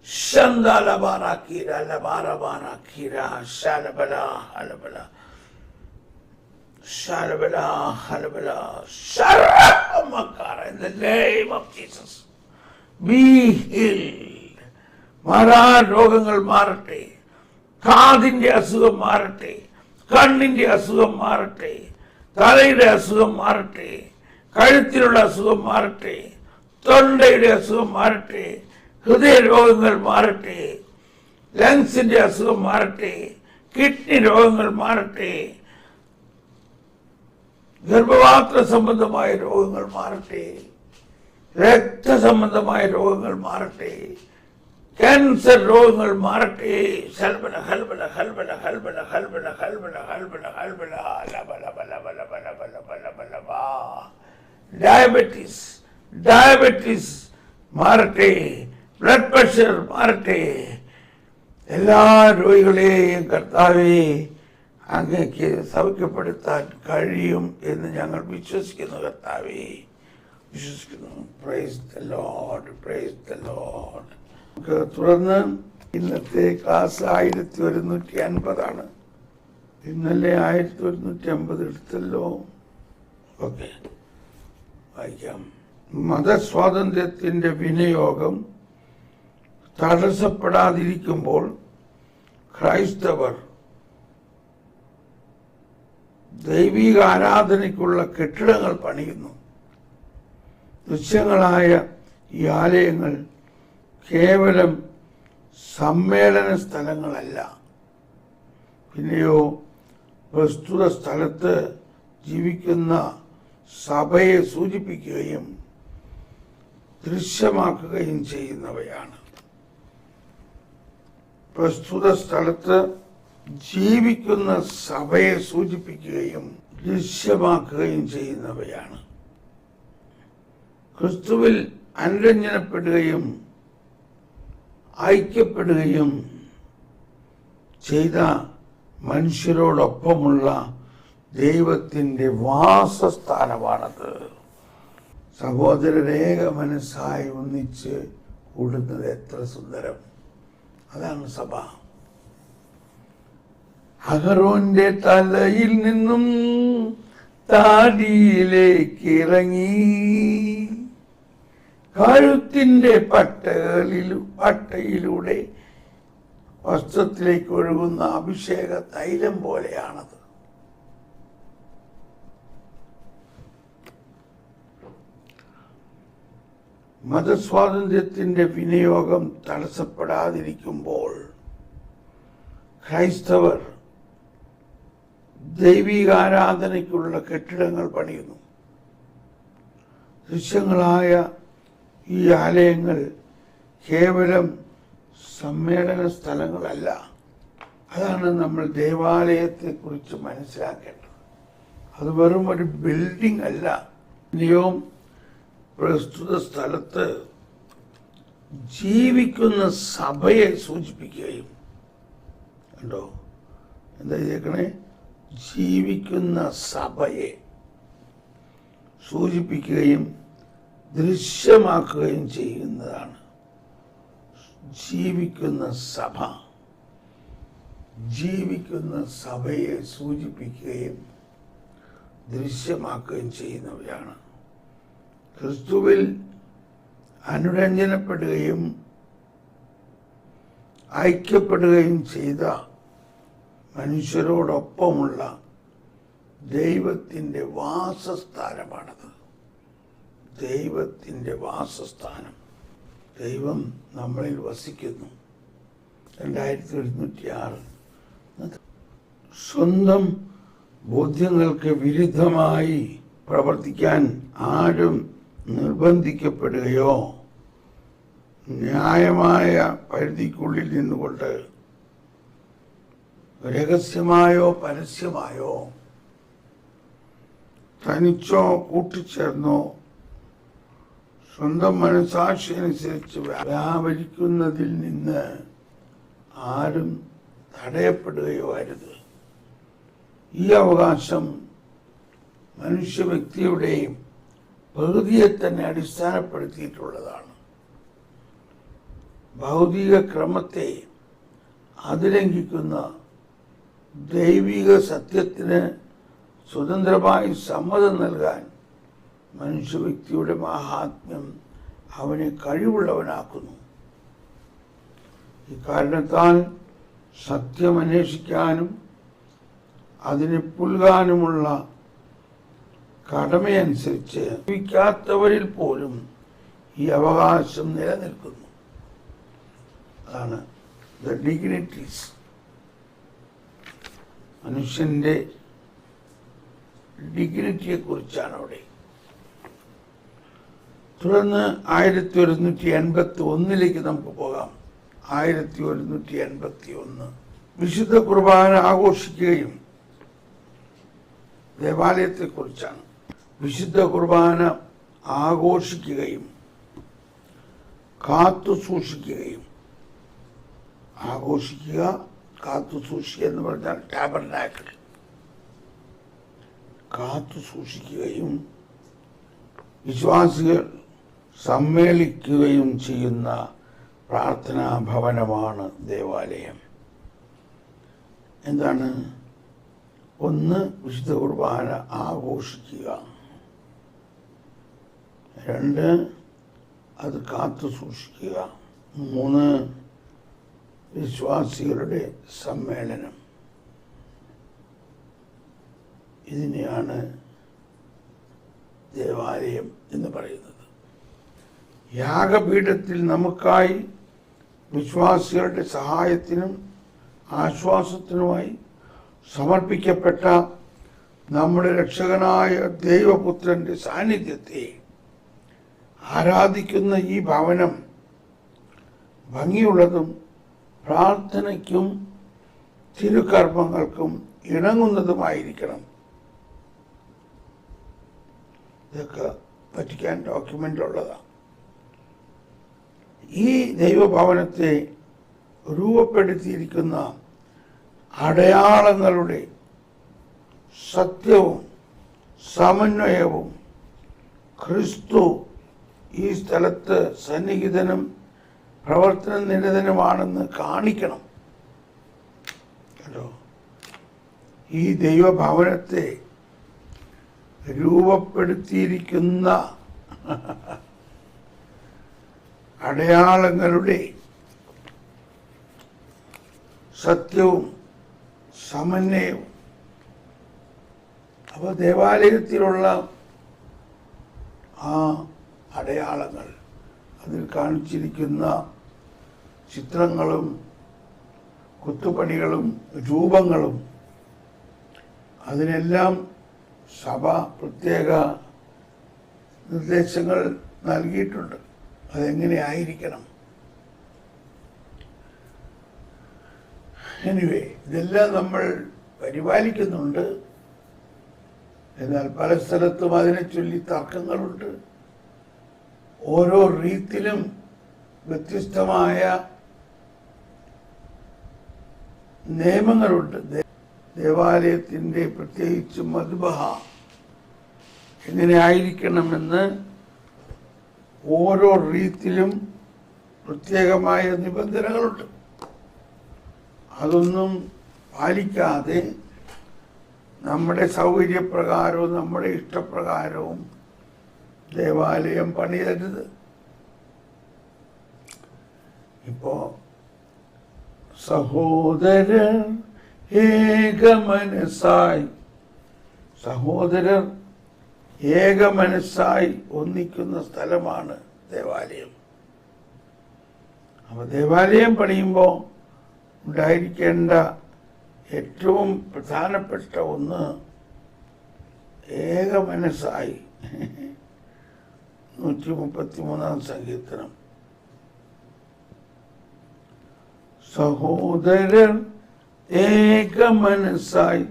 ശന്ദാല മാറാക്കീര ലബാറ മാറാക്കീര ശാലബല ഹലബല ശാലബല ഹലബല ശരമക്കാര. In the name of Jesus, be healed. മാറാ രോഗങ്ങൾ മാറട്ടെ. കാതിന്റെ അസുഖം മാറട്ടെ, കണ്ണിന്റെ അസുഖം മാറട്ടെ, തലയുടെ അസുഖം മാറട്ടെ, കഴുത്തിലുള്ള അസുഖം മാറട്ടെ, തൊണ്ടയുടെ അസുഖം മാറട്ടെ, ഹൃദയരോഗങ്ങൾ മാറട്ടെ, ലങ്സിന്റെ അസുഖം മാറട്ടെ, കിഡ്നി രോഗങ്ങൾ മാറട്ടെ, ഗർഭപാത്ര സംബന്ധമായ രോഗങ്ങൾ മാറട്ടെ, രക്തസംബന്ധമായ രോഗങ്ങൾ മാറട്ടെ, ക്യാൻസർ രോഗങ്ങൾ മാറട്ടെ. ഹൽബല ഹൽബല ഹൽബല ഹൽബല ഹൽബല ഹൽബല ഹൽബല ഹൽബല ഡയബറ്റീസ് മാറട്ടെ, ബ്ലഡ് പ്രഷർ മാറട്ടെ. എല്ലാ രോഗികളെയും കർത്താവേ അങ്ങേക്ക് സൗഖ്യപ്പെടുത്താൻ കഴിയും എന്ന് ഞങ്ങൾ വിശ്വസിക്കുന്നു. കർത്താവേ, വിശ്വസിക്കുന്നു. Price the Lord, praise the Lord. തുടർന്ന് ഇന്നത്തെ ക്ലാസ് 1150 ഇന്നലെ 1150 എടുത്തല്ലോ. ഓക്കെ, വായിക്കാം. മതസ്വാതന്ത്ര്യത്തിന്റെ വിനിയോഗം തടസ്സപ്പെടാതിരിക്കുമ്പോൾ ക്രൈസ്തവർ ദൈവിക ആരാധനയ്ക്കുള്ള കെട്ടിടങ്ങൾ പണിയുന്നു. ദൃശ്യങ്ങളായ ഈ ആലയങ്ങൾ കേവലം സമ്മേളന സ്ഥലങ്ങളല്ല, പിന്നെയോ പ്രസ്തുത സ്ഥലത്ത് ജീവിക്കുന്ന സഭയെ സൂചിപ്പിക്കുകയും ദൃശ്യമാക്കുകയും ചെയ്യുന്നവയാണ്. പ്രസ്തുത സ്ഥലത്ത് ജീവിക്കുന്ന സഭയെ സൂചിപ്പിക്കുകയും ദൃശ്യമാക്കുകയും ചെയ്യുന്നവയാണ്. ക്രിസ്തുവിൽ അനുരഞ്ജനപ്പെടുകയും ഐക്യപ്പെടുകയും ചെയ്ത മനുഷ്യരോടൊപ്പമുള്ള ദൈവത്തിൻ്റെ വാസസ്ഥാനമാണത്. സഹോദരരേക മനസ്സായി ഒന്നിച്ച് കൂടുന്നത് എത്ര സുന്ദരം! അതാണ് സഭ. അഹറോന്റെ തലയിൽ നിന്നും താടിയിലേക്ക് ഇറങ്ങി കഴുത്തിന്റെ പട്ടയിലൂടെ വസ്ത്രത്തിലേക്ക് ഒഴുകുന്ന അഭിഷേക തൈലം പോലെയാണത്. മതസ്വാതന്ത്ര്യത്തിന്റെ വിനിയോഗം തടസ്സപ്പെടാതിരിക്കുമ്പോൾ ക്രൈസ്തവർ ദൈവികാരാധനയ്ക്കുള്ള കെട്ടിടങ്ങൾ പണിയുന്നു. ദൃശ്യങ്ങളായ ഈ ആലയങ്ങൾ കേവലം സമ്മേളന സ്ഥലങ്ങളല്ല. അതാണ് നമ്മൾ ദേവാലയത്തെക്കുറിച്ച് മനസ്സിലാക്കേണ്ടത്. അത് വെറും ഒരു ബിൽഡിംഗ് അല്ല. ഇനിയും പ്രസ്തുത സ്ഥലത്ത് ജീവിക്കുന്ന സഭയെ സൂചിപ്പിക്കുകയും, കണ്ടോ എന്താ ചെയ്തേക്കണേ? ജീവിക്കുന്ന സഭയെ. സൂചിപ്പിക്കുകയും ദൃശ്യമാക്കുകയും ചെയ്യുന്നതാണ്. ജീവിക്കുന്ന സഭ, ജീവിക്കുന്ന സഭയെ സൂചിപ്പിക്കുകയും ദൃശ്യമാക്കുകയും ചെയ്യുന്നവയാണ്. ക്രിസ്തുവിൽ അനുരഞ്ജനപ്പെടുകയും ഐക്യപ്പെടുകയും ചെയ്ത മനുഷ്യരോടൊപ്പമുള്ള ദൈവത്തിൻ്റെ വാസസ്ഥാനമാണത്. ദൈവത്തിൻ്റെ വാസസ്ഥാനം. ദൈവം നമ്മളിൽ വസിക്കുന്നു. 2106. സ്വന്തം ബോധ്യങ്ങൾക്ക് വിരുദ്ധമായി പ്രവർത്തിക്കാൻ ആരും നിർബന്ധിക്കപ്പെടുകയോ ന്യായമായ പരിധിക്കുള്ളിൽ നിന്നുകൊണ്ട് രഹസ്യമായോ പരസ്യമായോ തനിച്ചോ കൂട്ടിച്ചേർന്നോ സ്വന്തം മനസാക്ഷി അനുസരിച്ച് വ്യാപരിക്കുന്നതിൽ നിന്ന് ആരും തടയപ്പെടുകയോ അരുത്. ഈ അവകാശം മനുഷ്യ വ്യക്തിയുടെയും പ്രകൃതിയെ തന്നെ അടിസ്ഥാനപ്പെടുത്തിയിട്ടുള്ളതാണ്. ഭൗതിക ക്രമത്തെ അതിലംഘിക്കുന്ന ദൈവിക സത്യത്തിന് സ്വതന്ത്രമായി സമ്മതം നൽകാൻ മനുഷ്യ വ്യക്തിയുടെ മാഹാത്മ്യം അവനെ കഴിവുള്ളവനാക്കുന്നു. ഇക്കാരണത്താൽ സത്യം അന്വേഷിക്കാനും അതിനെ പുൽകാനുമുള്ള കടമയനുസരിച്ച് ജീവിക്കാത്തവരിൽ പോലും ഈ അവകാശം നിലനിൽക്കുന്നു. അതാണ് ദ ഡിഗ്നിറ്റീസ്. മനുഷ്യന്റെ ഡിഗ്നിറ്റിയെ കുറിച്ചാണ് അവിടെ. തുടർന്ന് 1181 നമുക്ക് പോകാം. 1181 വിശുദ്ധ കുർബാന ആഘോഷിക്കുകയും ദേവാലയത്തെക്കുറിച്ചാണ്. വിശുദ്ധ കുർബാന ആഘോഷിക്കുകയും കാത്തു സൂക്ഷിക്കുകയും. ആഘോഷിക്കുക, കാത്തു സൂക്ഷിക്കുക എന്ന് പറഞ്ഞാൽ ടാബർനാക്കിൾ. കാത്തു സൂക്ഷിക്കുകയും വിശ്വാസികൾ സമ്മേളിക്കുകയും ചെയ്യുന്ന പ്രാർത്ഥനാ ഭവനമാണ് ദേവാലയം. എന്താണ്? ഒന്ന്, വിശുദ്ധ കുർബാന ആഘോഷിക്കുക. 2, അത് കാത്തു സൂക്ഷിക്കുക. 3, വിശ്വാസികളുടെ സമ്മേളനം. ഇതിനെയാണ് ദേവാലയം എന്ന് പറയുന്നത്. യാഗപീഠത്തിൽ നമുക്കായി വിശ്വാസികളുടെ സഹായത്തിനും ആശ്വാസത്തിനുമായി സമർപ്പിക്കപ്പെട്ട നമ്മുടെ രക്ഷകനായ ദൈവപുത്രന്റെ സാന്നിധ്യത്തെ ആരാധിക്കുന്ന ഈ ഭവനം ഭംഗിയുള്ളതും പ്രാർത്ഥനയ്ക്കും തിരുകർമ്മങ്ങൾക്കും ഇണങ്ങുന്നതുമായിരിക്കണം. ഇതൊക്കെ വറ്റിക്കാൻ ഡോക്യുമെന്റിലുള്ളതാണ്. ഈ ദൈവഭവനത്തെ രൂപപ്പെടുത്തിയിരിക്കുന്ന അടയാളങ്ങളുടെ സത്യവും സമന്വയവും ക്രിസ്തു ഈ സ്ഥലത്ത് സന്നിഹിതനും പ്രവർത്തന നിരതനുമാണെന്ന് കാണിക്കണം. കേട്ടോ, ഈ ദൈവഭവനത്തെ രൂപപ്പെടുത്തിയിരിക്കുന്ന അടയാളങ്ങളുടെ സത്യവും സമന്വയവും. അപ്പോൾ ദേവാലയത്തിലുള്ള ആ അടയാളങ്ങൾ, അതിൽ കാണിച്ചിരിക്കുന്ന ചിത്രങ്ങളും കൊത്തുപണികളും രൂപങ്ങളും, അതിനെല്ലാം സഭ പ്രത്യേക നിർദ്ദേശങ്ങൾ നൽകിയിട്ടുണ്ട്. അതെങ്ങനെ ആയിരിക്കണം. എനിവേ, ഇതെല്ലാം നമ്മൾ പരിപാലിക്കുന്നുണ്ട്. എന്നാൽ പല സ്ഥലത്തും അതിനെ ചൊല്ലി തർക്കങ്ങളുണ്ട്. ഓരോ റീത്തിലും വ്യത്യസ്തമായ നിയമങ്ങളുണ്ട്. ദേവാലയത്തിൻ്റെ പ്രത്യേകിച്ച് മദ്ബഹ എങ്ങനെ ആയിരിക്കണമെന്ന് ഓരോ റീത്തിലും പ്രത്യേകമായ നിബന്ധനകളുണ്ട്. അതൊന്നും പാലിക്കാതെ നമ്മുടെ സൗകര്യപ്രകാരവും നമ്മുടെ ഇഷ്ടപ്രകാരവും ദേവാലയം പണിയരുത്. ഇപ്പോ സഹോദരർ ഏകമനസ്സായി, സഹോദരർ ഏകമനസ്സായി ഒന്നിക്കുന്ന സ്ഥലമാണ് ദേവാലയം. അപ്പൊ ദേവാലയം പണിയുമ്പോൾ ഉണ്ടായിരിക്കേണ്ട ഏറ്റവും പ്രധാനപ്പെട്ട ഒന്ന് ഏകമനസ്സായി. 133 സങ്കീർത്തനം. സഹോദരർ ഏകമനസ്സായി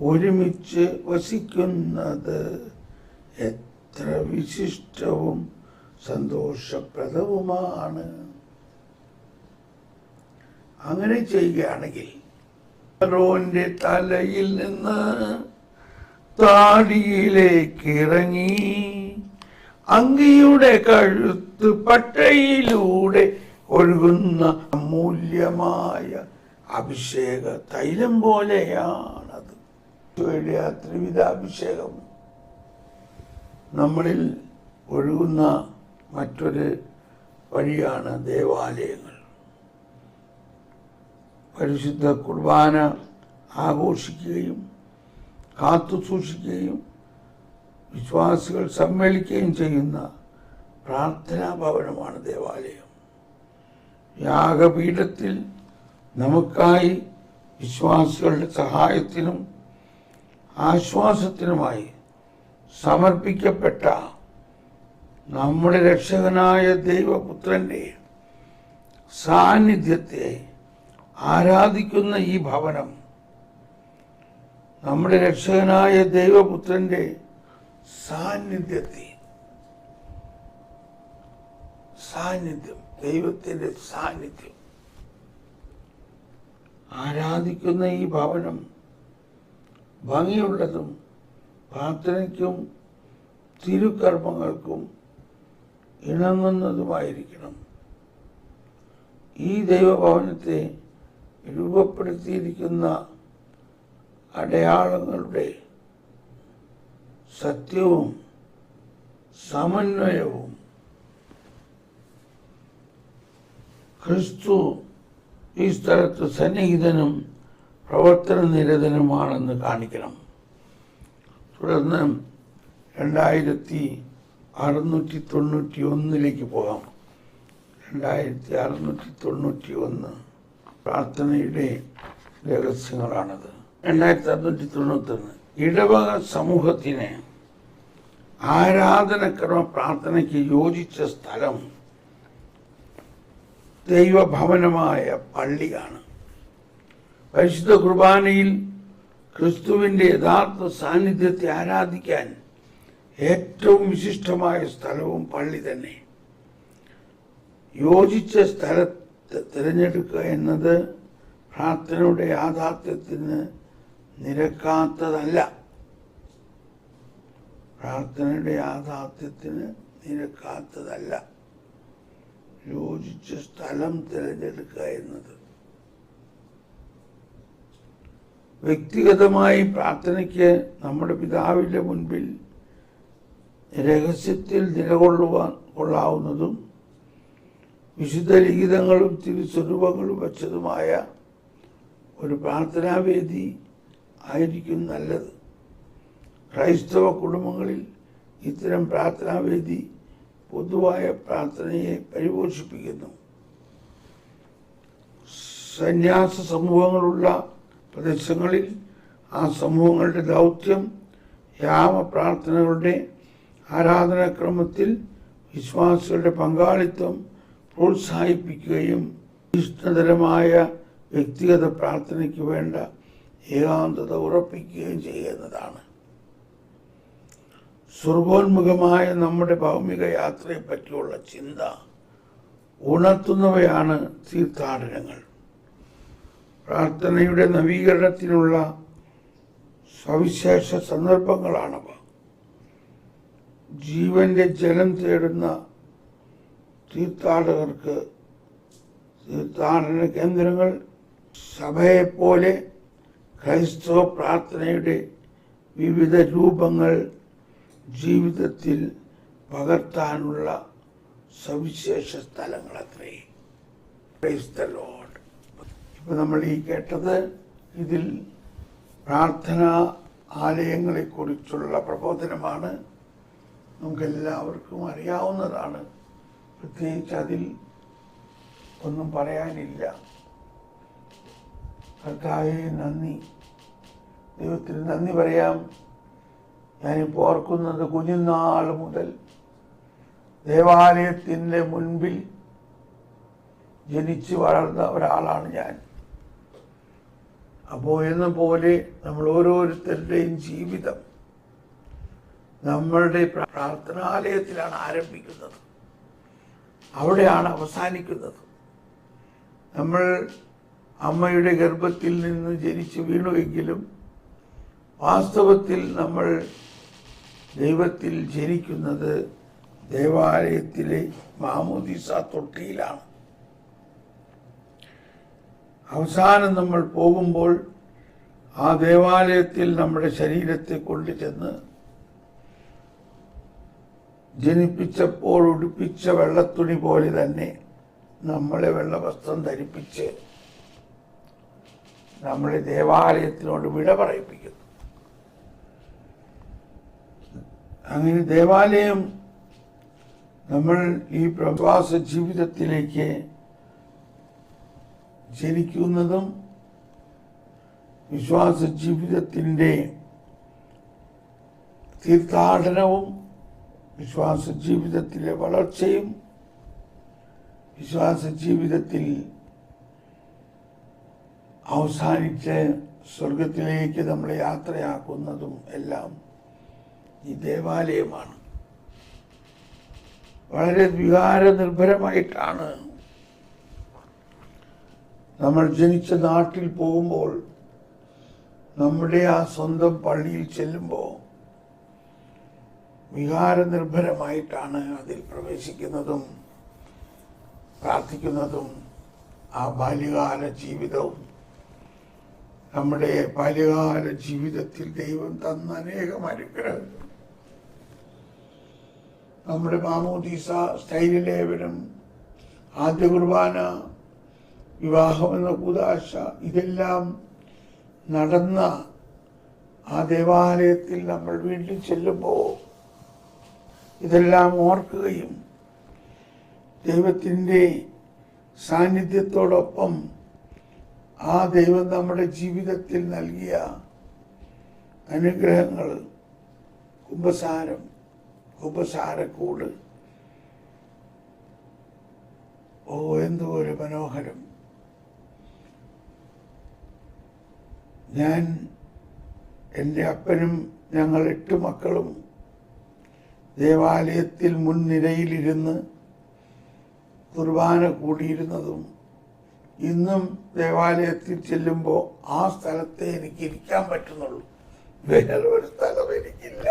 ഒരുമിച്ച് വസിക്കുന്നത് എത്ര വിശിഷ്ടവും സന്തോഷപ്രദവുമാണ്. അങ്ങനെ ചെയ്യുകയാണെങ്കിൽ ഫറോന്റെ തലയിൽ നിന്ന് താടിയിലേക്ക് ഇറങ്ങി അങ്കിയുടെ കഴുത്ത് പട്ടയിലൂടെ ഒഴുകുന്ന അമൂല്യമായ അഭിഷേക തൈലം പോലെയാണത്. ത്രിവിധ അഭിഷേകം നമ്മളിൽ ഒഴുകുന്ന മറ്റൊരു വഴിയാണ് ദേവാലയങ്ങൾ. പരിശുദ്ധ കുർബാന ആഘോഷിക്കുകയും കാത്തു സൂക്ഷിക്കുകയും വിശ്വാസികൾ സമ്മേളിക്കുകയും ചെയ്യുന്ന പ്രാർത്ഥനാ ഭവനമാണ് ദേവാലയം. യാഗപീഠത്തിൽ നമുക്കായി വിശ്വാസികളുടെ സഹായത്തിനും ആശ്വാസത്തിനുമായി സമർപ്പിക്കപ്പെട്ട നമ്മുടെ രക്ഷകനായ ദൈവപുത്രന്റെ സാന്നിധ്യത്തെ ആരാധിക്കുന്ന ഈ ഭവനം നമ്മുടെ രക്ഷകനായ ദൈവപുത്രന്റെ സാന്നിധ്യം ദൈവത്തിന്റെ സാന്നിധ്യം ആരാധിക്കുന്ന ഈ ഭവനം ഭംഗിയുള്ളതും പ്രാർത്ഥനയ്ക്കും തിരുക്കർമ്മങ്ങൾക്കും ഇണങ്ങുന്നതുമായിരിക്കണം. ഈ ദൈവഭവനത്തെ രൂപപ്പെടുത്തിയിരിക്കുന്ന അടയാളങ്ങളുടെ സത്യവും സമന്വയവും ക്രിസ്തു ഈ സ്ഥലത്ത് സന്നിഹിതനും പ്രവർത്തന നിരതനുമാണെന്ന് കാണിക്കണം. തുടർന്ന് 2691 പോകാം. 2691 പ്രാർത്ഥനയുടെ രഹസ്യങ്ങളാണത്. 2691 ഇടവക സമൂഹത്തിന് ആരാധനക്രമ പ്രാർത്ഥനയ്ക്ക് യോജിച്ച സ്ഥലം ദൈവഭവനമായ പള്ളിയാണ്. പരിശുദ്ധ കുർബാനയിൽ ക്രിസ്തുവിൻ്റെ യഥാർത്ഥ സാന്നിധ്യത്തെ ആരാധിക്കാൻ ഏറ്റവും വിശിഷ്ടമായ സ്ഥലവും പള്ളി തന്നെ. യോജിച്ച സ്ഥലത്ത് തിരഞ്ഞെടുക്കുക എന്നത് പ്രാർത്ഥനയുടെ യാഥാർത്ഥ്യത്തിന് നിരക്കാത്തതല്ല. യോജിച്ച സ്ഥലം തിരഞ്ഞെടുക്കുക എന്നത്. വ്യക്തിഗതമായി പ്രാർത്ഥനയ്ക്ക് നമ്മുടെ പിതാവിൻ്റെ മുൻപിൽ രഹസ്യത്തിൽ കൊള്ളാവുന്നതും വിശുദ്ധ ലിഖിതങ്ങളും തിരുസ്വരൂപങ്ങളും വച്ചതുമായ ഒരു പ്രാർത്ഥനാവേദി ആയിരിക്കും നല്ലത്. ക്രൈസ്തവ കുടുംബങ്ങളിൽ ഇത്തരം പ്രാർത്ഥനാവേദി പൊതുവായ പ്രാർത്ഥനയെ പരിപോഷിപ്പിക്കുന്നു. സന്യാസ സമൂഹങ്ങളുള്ള പ്രദേശങ്ങളിൽ ആ സമൂഹങ്ങളുടെ ദൗത്യം യാമപ്രാർത്ഥനകളുടെ ആരാധനാക്രമത്തിൽ വിശ്വാസികളുടെ പങ്കാളിത്തം പ്രോത്സാഹിപ്പിക്കുകയും ഇഷ്ടതരമായ വ്യക്തിഗത പ്രാർത്ഥനയ്ക്ക് വേണ്ട ഏകാന്തത ഉറപ്പിക്കുകയും ചെയ്യുന്നതാണ്. സ്വർഗോന്മുഖമായ നമ്മുടെ ഭൗമിക യാത്രയെ പറ്റിയുള്ള ചിന്ത ഉണർത്തുന്നവയാണ് തീർത്ഥാടനങ്ങൾ. പ്രാർത്ഥനയുടെ നവീകരണത്തിനുള്ള സവിശേഷ സന്ദർഭങ്ങളാണവ. ജീവന്റെ ജലം തേടുന്ന തീർത്ഥാടകർക്ക് തീർത്ഥാടന കേന്ദ്രങ്ങൾ സഭയെപ്പോലെ ക്രൈസ്തവ പ്രാർത്ഥനയുടെ വിവിധ രൂപങ്ങൾ ജീവിതത്തിൽ പകർത്താനുള്ള സവിശേഷ സ്ഥലങ്ങളത്രേ. Price the Lord. ഇപ്പം നമ്മൾ ഈ കേട്ടത് ഇതിൽ പ്രാർത്ഥനാ ആലയങ്ങളെക്കുറിച്ചുള്ള പ്രബോധനമാണ്. നമുക്കെല്ലാവർക്കും അറിയാവുന്നതാണ്. പ്രത്യേകിച്ച് അതിൽ ഒന്നും പറയാനില്ല. കർത്താവേ നന്ദി, ദൈവത്തിന് നന്ദി പറയാം. ഞാനിപ്പോൾ ഓർക്കുന്നത് കുഞ്ഞുനാൾ മുതൽ ദേവാലയത്തിൻ്റെ മുൻപിൽ ജനിച്ചു വളർന്ന ഒരാളാണ് ഞാൻ. അപ്പോൾ എന്ന പോലെ നമ്മൾ ഓരോരുത്തരുടെയും ജീവിതം നമ്മളുടെ പ്രാർത്ഥനാലയത്തിലാണ് ആരംഭിക്കുന്നത്, അവിടെയാണ് അവസാനിക്കുന്നത്. നമ്മൾ അമ്മയുടെ ഗർഭത്തിൽ നിന്ന് ജനിച്ചു വീണുവെങ്കിലും വാസ്തവത്തിൽ നമ്മൾ ദൈവത്തിൽ ജനിക്കുന്നത് ദേവാലയത്തിലെ മാമോദീസ തൊട്ടിയിലാണ്. അവസാനം നമ്മൾ പോകുമ്പോൾ ആ ദേവാലയത്തിൽ നമ്മുടെ ശരീരത്തെ കൊണ്ടുചെന്ന് ജനിപ്പിച്ചപ്പോൾ ഉടുപ്പിച്ച വെള്ളത്തുണി പോലെ തന്നെ നമ്മളെ വെള്ളവസ്ത്രം ധരിപ്പിച്ച് നമ്മളെ ദേവാലയത്തിനോട് വിട പറയിപ്പിക്കുന്നു. അങ്ങനെ ദേവാലയം നമ്മൾ ഈ പ്രവാസ ജീവിതത്തിലേക്ക് ജനിക്കുന്നതും വിശ്വാസ ജീവിതത്തിൻ്റെ തീർത്ഥാടനവും വിശ്വാസ ജീവിതത്തിലെ വളർച്ചയും വിശ്വാസ ജീവിതത്തിൽ അവസാനിച്ച് സ്വർഗത്തിലേക്ക് നമ്മളെ യാത്രയാക്കുന്നതും എല്ലാം ഈ ദേവാലയമാണ്. വളരെ വികാരനിർഭരമായിട്ടാണ് നമ്മൾ ജനിച്ച നാട്ടിൽ പോകുമ്പോൾ നമ്മുടെ ആ സ്വന്തം പള്ളിയിൽ ചെല്ലുമ്പോൾ വികാരനിർഭരമായിട്ടാണ് അതിൽ പ്രവേശിക്കുന്നതും പ്രാർത്ഥിക്കുന്നതും. ആ ബാല്യകാല ജീവിതവും നമ്മുടെ ബാല്യകാല ജീവിതത്തിൽ ദൈവം തന്ന അനേകം അനുഗ്രഹങ്ങൾ, നമ്മുടെ മാമോദീസ സ്ഥൈര്യലേപനം, ആദ്യ കുർബാന, വിവാഹമെന്ന കൂദാശ, ഇതെല്ലാം നടന്ന ആ ദേവാലയത്തിൽ നമ്മൾ വീണ്ടും ചെല്ലുമ്പോൾ ഇതെല്ലാം ഓർക്കുകയും ദൈവത്തിൻ്റെ സാന്നിധ്യത്തോടൊപ്പം ആ ദൈവം നമ്മുടെ ജീവിതത്തിൽ നൽകിയ അനുഗ്രഹങ്ങൾ, കുമ്പസാരം, കുമ്പസാരക്കൂട്, ഓ എന്തോ ഒരു മനോഹരം. ഞാൻ, എൻ്റെ അപ്പനും ഞങ്ങൾ 8 മക്കളും ദേവാലയത്തിൽ മുൻനിരയിലിരുന്ന് കുർബാന കൂടിയിരുന്നതും ഇന്നും ദേവാലയത്തിൽ ചെല്ലുമ്പോൾ ആ സ്ഥലത്തെ എനിക്ക് ഇരിക്കാൻ പറ്റുന്നുള്ളൂ. വേറൊരു സ്ഥലം എനിക്കില്ല,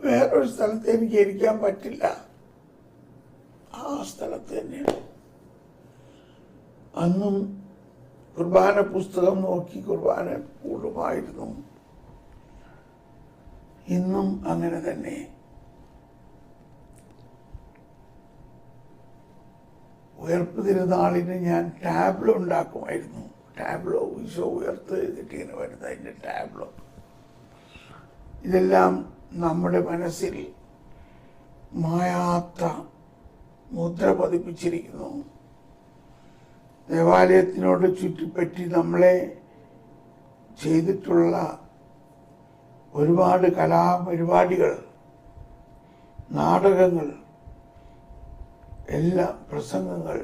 വേറൊരു സ്ഥലത്ത് എനിക്ക് ഇരിക്കാൻ പറ്റില്ല. ആ സ്ഥലത്ത് തന്നെയാണ്. അന്നും കുർബാന പുസ്തകം നോക്കി കുർബാന കൂടുമായിരുന്നു. ഇന്നും അങ്ങനെ തന്നെ. ഉയർപ്പ് തിരുനാളിന് ഞാൻ ടാബ്ലോ ഉണ്ടാക്കുമായിരുന്നു. ടാബ്ലോ, ഈശോ ഉയർത്ത് എഴുതിയിട്ട് ഇങ്ങനെ വരുന്നത്, അതിൻ്റെ ടാബ്ലോ. ഇതെല്ലാം നമ്മുടെ മനസ്സിൽ മായാത്ത മുദ്ര പതിപ്പിച്ചിരിക്കുന്നു. ദേവാലയത്തിനോട് ചുറ്റിപ്പറ്റി നമ്മളെ ചെയ്തിട്ടുള്ള ഒരുപാട് കലാപരിപാടികൾ, നാടകങ്ങൾ, എല്ലാ പ്രസംഗങ്ങൾ,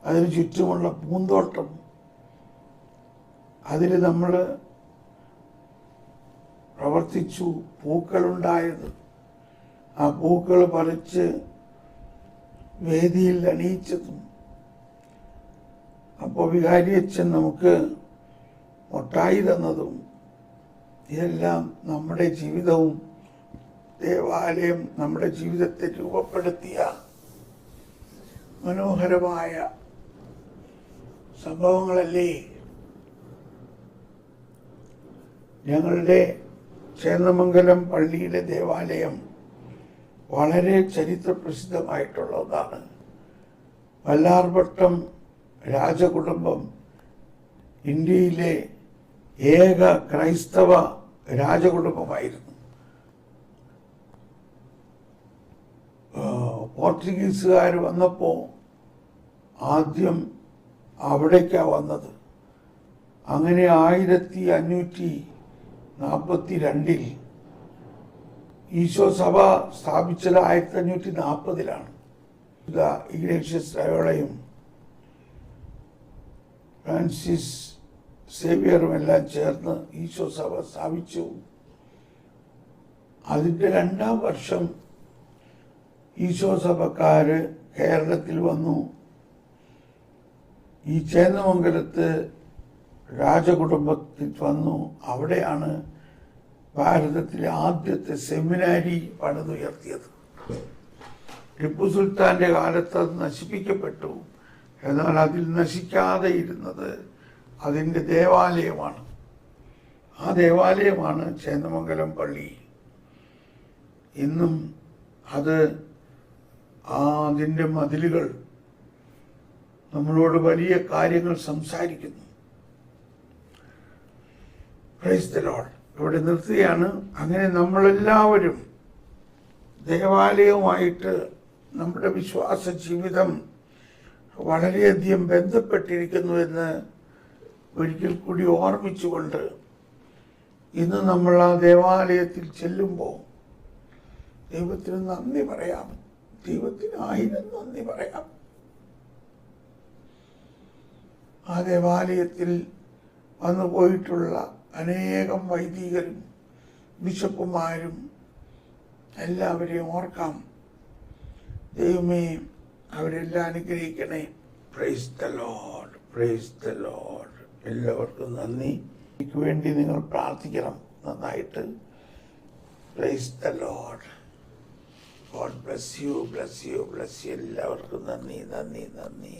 അതിന് ചുറ്റുമുള്ള പൂന്തോട്ടം, അതിൽ നമ്മൾ പ്രവർത്തിച്ചു, പൂക്കളുണ്ടായത്, ആ പൂക്കൾ പറിച്ച് വേദിയിൽ അണിയിച്ചതും, അപ്പോൾ വികാരിയച്ഛൻ നമുക്ക് മുട്ടായി തന്നതും, ഇതെല്ലാം നമ്മുടെ ജീവിതവും ദേവാലയം നമ്മുടെ ജീവിതത്തെ രൂപപ്പെടുത്തിയ മനോഹരമായ സംഭവങ്ങളല്ലേ. ഞങ്ങളുടെ ചേന്നമംഗലം പള്ളിയിലെ ദേവാലയം വളരെ ചരിത്രപ്രസിദ്ധമായിട്ടുള്ള ഒന്നാണ്. വല്ലാർപട്ടം രാജകുടുംബം ഇന്ത്യയിലെ ഏക ക്രൈസ്തവ രാജകുടുംബമായിരുന്നു. പോർച്ചുഗീസുകാർ വന്നപ്പോൾ ആദ്യം അവിടേക്കാണ് വന്നത്. അങ്ങനെ 1542 ഈശോ സഭ സ്ഥാപിച്ചത് 1540 ഇഗ്നേഷ്യസ് ലയോളയും ഫ്രാൻസിസ് സേവിയറും എല്ലാം ചേർന്ന് ഈശോ സഭ സ്ഥാപിച്ചു. അതിൻ്റെ 2ാം വർഷം ഈശോ സഭക്കാര് കേരളത്തിൽ വന്നു. ഈ ചേന്നമംഗലത്ത് രാജകുടുംബത്തിൽ വന്നു. അവിടെയാണ് ഭാരതത്തിലെ ആദ്യത്തെ സെമിനാരി പണിതുയർത്തിയത്. ടിപ്പു സുൽത്താന്റെ കാലത്ത് അത് നശിപ്പിക്കപ്പെട്ടു. എന്നാൽ അതിൽ നശിക്കാതെ ഇരുന്നത് അതിൻ്റെ ദേവാലയമാണ്. ആ ദേവാലയമാണ് ചേന്നമംഗലം പള്ളി. ഇന്നും അത് അതിൻ്റെ മതിലുകൾ നമ്മളോട് വലിയ കാര്യങ്ങൾ സംസാരിക്കുന്നു. Price the Lord. ഇവിടെ നിർത്തുകയാണ്. അങ്ങനെ നമ്മളെല്ലാവരും ദേവാലയവുമായിട്ട് നമ്മുടെ വിശ്വാസ ജീവിതം വളരെയധികം ബന്ധപ്പെട്ടിരിക്കുന്നുവെന്ന് ഒരിക്കൽ കൂടി ഓർമ്മിച്ചുകൊണ്ട് ഇന്ന് നമ്മൾ ആ ദേവാലയത്തിൽ ചെല്ലുമ്പോൾ ദൈവത്തിന് നന്ദി പറയാം. ദൈവത്തിന് 1000 നന്ദി പറയാം. ആ ദേവാലയത്തിൽ വന്നു പോയിട്ടുള്ള അനേകം വൈദികരും ബിഷപ്പുമാരും എല്ലാവരെയും ഓർക്കാം. ദൈവമേ, അവരെല്ലാം അനുഗ്രഹിക്കണേ. Price the Lord, price the Lord. എല്ലാവർക്കും നന്ദി. എനിക്ക് വേണ്ടി നിങ്ങൾ പ്രാർത്ഥിക്കണം നന്നായിട്ട്. Price the Lord. God bless you, bless you, bless you. എല്ലാവർക്കും നന്ദി, നന്ദി, നന്ദി.